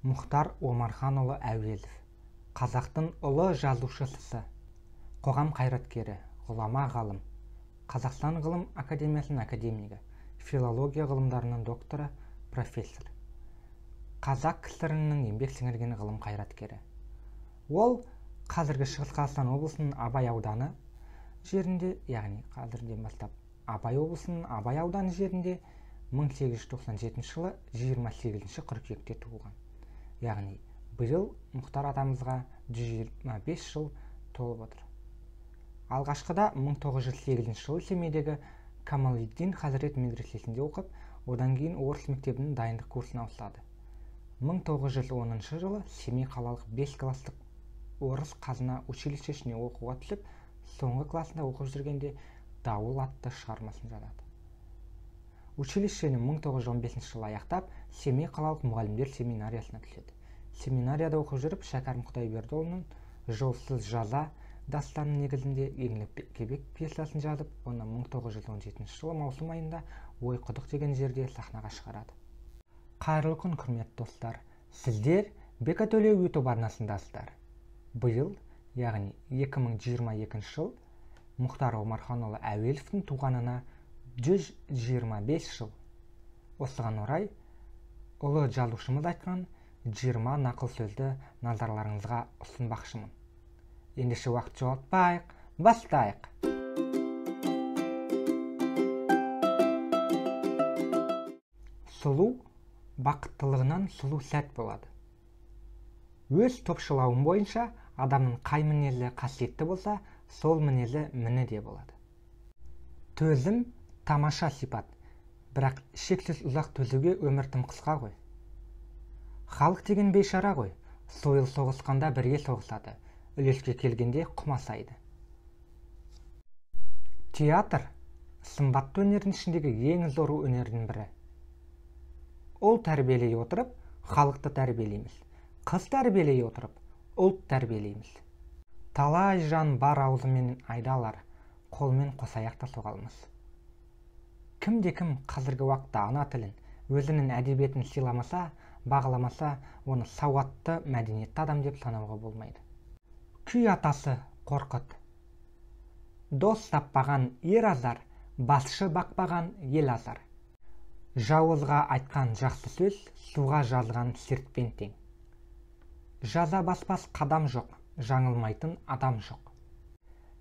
Мұхтар Омарханұлы Әуезов, қазақтың ұлы жазушысы, қоғам қайраткері, ғұлама ғалым, Қазақстан ғылым академиясының академигі, филология ғылымдарының докторы, профессор. Қазақ КСР-ның еңбек сіңірген ғылым қайраткері. Ол қазіргі Шығыс Қазақстан облысының Абай ауданы жерінде, яғни қазірден бастап Абай облысының Абай ауданы жерінде 1897 жылы 28 қыркүйекте туылған. Яғни биыл Мұхтар атамызға 125 жыл толып отыр. Алғашқыда 1908 жылы Семейдегі Камалиддин Хазірет медресесінде оқып, одан кейін орыс мектебінің дайындық курсына ауысады. 1910 жылы Семей қалалық 5 класстық орыс қазына училищесіне оқуға түсіп, соңғы классында оқып жүргенде «Дауыл» атты шығармасын жазады. Училищені 1915 жылы аяқтап, Семей қалалық мұғалімдер семинариясына түседі. Семинарияда оқып жүріп, Шәкәрім Құдайбердіұлының «Жолсыз жаза» дастанының негізінде «Еңлік кебек» пьесасын жазып, оны 1917 жылы маусым айында Ойқұдық деген жерде сахнаға шығарады. Қайырлы күн, құрметті достар! Сіздер Бекатөле YouTube арнасындасыздар. Биыл, яғни 2022 жыл, Мұхтар Омарханұлы Әуезовтың туғанына 125 жыл. Осыған орай, ұлы жазушымыз айтқан 20 нақыл сөзді назарларыңызға ұсынбақшымын. Ендеше уақыт жоғалтпайық, бастайық. Сұлу бақыттылығынан сұлу сәт болады. Өз топшылауым бойынша, адамның қай мінезі қасиетті болса, сол мінезі міні де болады. Төзім тамаша сипат, бірақ шексіз ұзақ төзуге өмір тым қысқа ғой. Халық деген бейшара ғой, сойыл соғысқанда бірге соғысады, үлеске келгенде құмасайды. Театр сымбатты өнердің ішіндегі ең зор өнердің бірі. Ұл тәрбиелей отырып, халықты тәрбиелейміз. Қыз тәрбиелей отырып, ұлт тәрбиелейміз. Талай жан бар аузымен айдалар, қолмен қосаяқта соғалмыз. Кім-де-кім қазіргі уақытта ана тілін, өзінің әдебиетін сыйламаса, бағаламаса, оны сауатты, мәдениетті адам деп санауға болмайды. Күй атасы Қорқыт. Дос таппаған ер азар, басшы бақпаған ел азар. Жауызға айтқан жақсы сөз, суға жазған сертпен тең. Жаза баспас қадам жоқ, жаңылмайтын адам жоқ.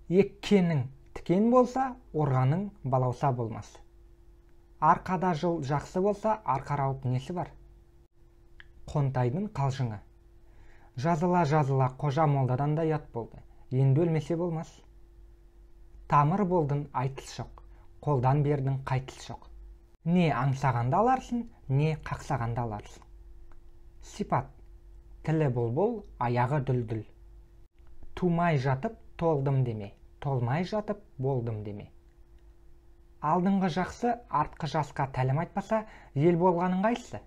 Еккенің тікен болса, орғаның балауса болмас. Арқада жыл жақсы болса, арқарауып несі бар? Қонтайдың қалжыңы. Жазыла қожа молдадан да ят болды, енді өлмесе болмас. Тамыр болдың айтыс жоқ, қолдан бердің қайтыс жоқ. Не аңсағанда аларсың, не қақсағанда аларсың. Сипат. Тілі бұлбұл, аяғы дүлдүл. Тумай жатып толдым деме, толмай жатып болдым деме. Алдыңғы жақсы, артқы жасқа тәлім айтпаса, ел болғаның қайсы?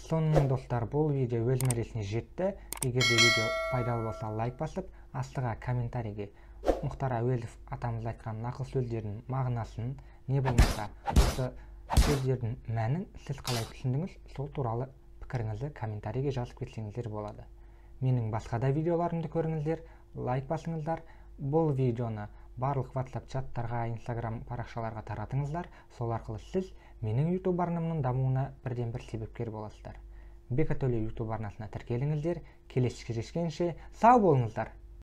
Сонымен достар, бұл видео өз мәресіне жетті. Егер де видео пайдалы болса, лайк басып, астыға комментарийге Мұхтар Әуезов атамыз айтқан нақыл сөздердің мағынасын, не болмаса, осы сөздердің мәнін сіз қалай түсіндіңіз, сол туралы пікіріңізді комментарийге жазып кетсеңіздер болады. Менің басқа да видеоларымды көріңіздер, лайк басыңыздар. Бұл видеоны барлық WhatsApp чаттарға, Instagram парақшаларға таратыңыздар. Сол арқылы сіз менің YouTube арнамның дамуына бірден бір себепкер боласыздар. Бекатөле YouTube арнасына тіркеліңіздер. Келесі кездескенше сау болыңыздар.